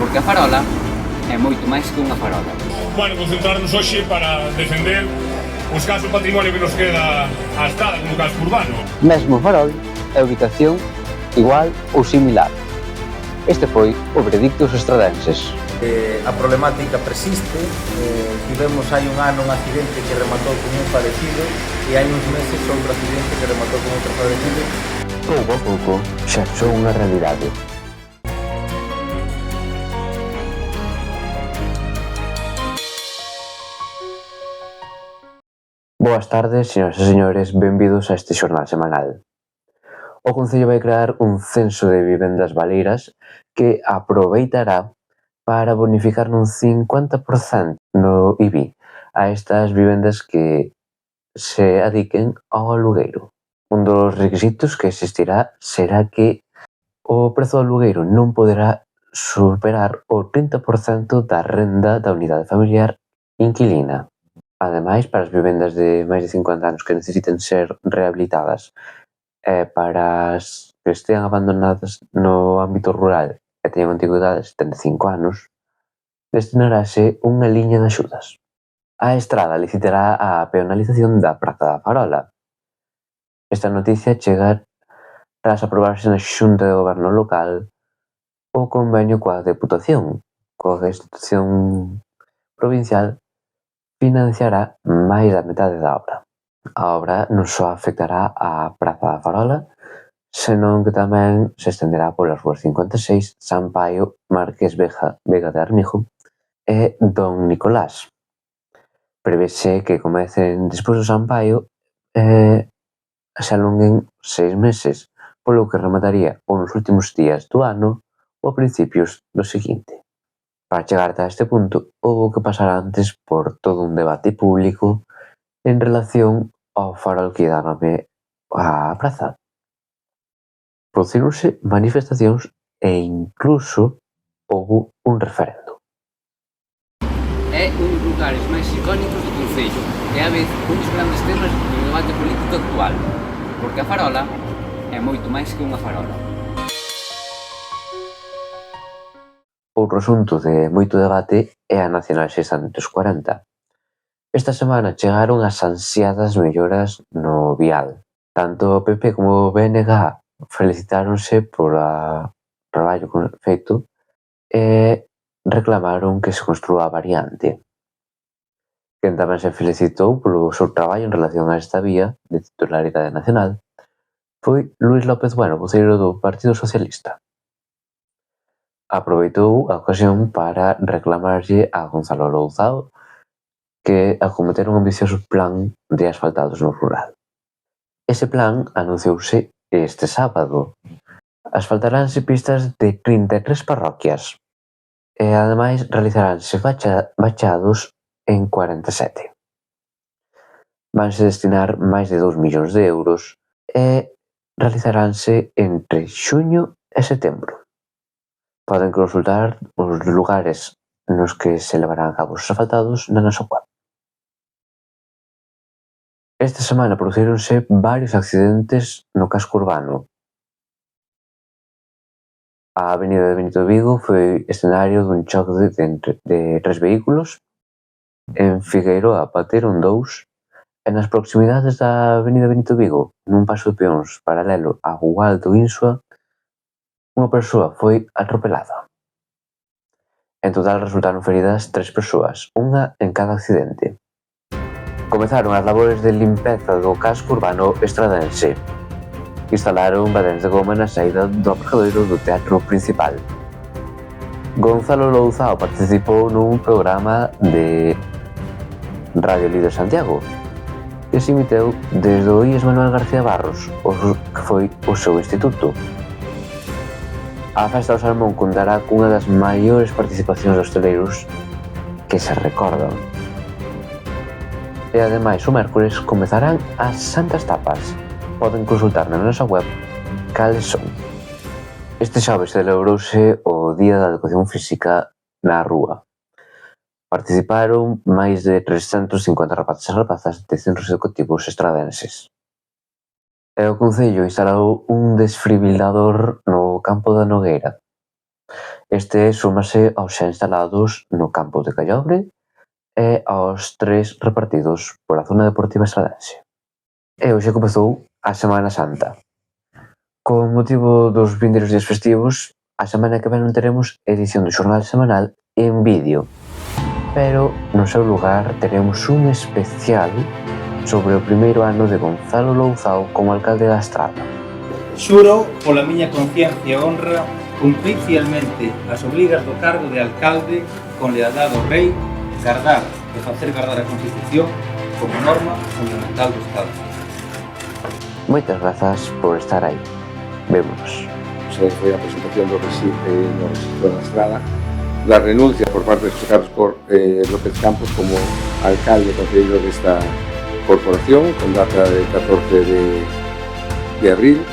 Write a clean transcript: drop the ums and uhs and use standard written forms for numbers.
porque a farola é moito máis que unha farola. Bueno, concentrarnos hoxe para defender o escaso patrimonio que nos queda á estrada como casco urbano. Mesmo farol é ubicación igual ou similar. Este foi o veredicto dos estradenses. A problemática persiste, tivemos hai un ano un accidente que rematou con un falecido e hai uns meses outro accidente que rematou con outro falecido. Pouco a pouco xa son unha realidade. Boas tardes, señoras e señores, benvidos a este xornal semanal. O Concello vai crear un censo de vivendas baleiras que aproveitará para bonificar nun 50% no IBI a estas vivendas que se adiquen ao alugueiro. Un dos requisitos que existirá será que o prezo do alugueiro non poderá superar o 30% da renda da unidade familiar inquilina. Ademais, para as vivendas de máis de 50 anos que necesiten ser rehabilitadas e para as que estean abandonadas no ámbito rural e teñan antigüidade de 75 anos, destinarase unha liña de axudas. A Estrada licitará a peonalización da Praza da Farola. Esta noticia chega tras aprobarse na Xunta de Goberno local o convenio coa Deputación, coa institución provincial financiará máis da metade da obra. A obra non só afectará a Praza da Farola, senón que tamén se estenderá polas rúas 56, San Paio, Marqués Vega de Armijo e Don Nicolás. Prevese que comecen despois do San Paio e se alonguen 6 meses, polo que remataría ou nos últimos días do ano ou a principios do seguinte. Para chegar ata este punto, houbo que pasar antes por todo un debate público en relación ao farol que dá nome á praza. Producironse manifestacións e incluso houbo un referendo. É un dos lugares máis icónicos do Concello e a vez un dos grandes temas do debate político actual, porque a farola é moito máis que unha farola. Outro asunto de moito debate é a Nacional 640. Esta semana chegaron as ansiadas melloras no vial. Tanto o PP como o BNG felicitáronse por o traballo feito e reclamaron que se construa a variante. Quen tamén se felicitou polo seu traballo en relación a esta vía de titularidade nacional foi Luís López Bueno, voceiro do Partido Socialista. Aproveitou a ocasión para reclamarlle a Gonzalo Louzao que acometera un ambicioso plan de asfaltados no rural. Ese plan anunciouse este sábado. Asfaltaranse pistas de 33 parroquias e ademais realizaránse bachados en 47. Vanse destinar máis de 2 millóns de euros e realizaránse entre xuño e setembro. Poden consultar os lugares nos que se levarán a cabo os asfaltados na nosa web. Esta semana producíronse varios accidentes no casco urbano. A avenida de Benito Vigo foi escenario dun choque de 3 vehículos. En Figueiroa bateron 2 e nas proximidades da avenida Benito Vigo, nun paso de peóns paralelo a Gualdo Insua, unha persoa foi atropelada. En total resultaron feridas 3 persoas, unha en cada accidente. Comezaron as labores de limpeza do casco urbano estradense. Instalaron badenes de goma na saída do aparcadoiro do teatro principal. Gonzalo Louzao participou nun programa de Radio Líder Santiago que se emiteu desde o IES Manuel García Barros, que foi o seu instituto. A Festa do Salmón contará cunha das maiores participacións dos hostaleiros que se recordan. E ademais o mércores comezarán as Santas Tapas. Poden consultar na nosa web cales son. Este xoves celebrouse o Día da Educación Física na rúa. Participaron máis de 350 rapaces e rapazas de centros educativos estradenses. E o Concello instalou un desfibrilador no campo da Nogueira. Este súmase aos xa instalados no campo de Callobre e aos 3 repartidos pola zona deportiva estradense. E hoxe comezou a Semana Santa. Con motivo dos vindeiros días festivos, a semana que ven non teremos edición do xornal semanal en vídeo, pero no seu lugar teremos un especial sobre o primeiro ano de Gonzalo Louzao como alcalde da Estrada. Xuro pola miña conciencia e honra cumprir fielmente as obrigas do cargo de alcalde con lealdade ao rei, gardar e facer gardar a Constitución como norma fundamental do Estado. Moitas grazas por estar aí. Vémonos. Foi a presentación do registro da Estrada da renuncia por parte de José Carlos López Campos como alcalde e concelleiro desta corporación con data de 14 de abril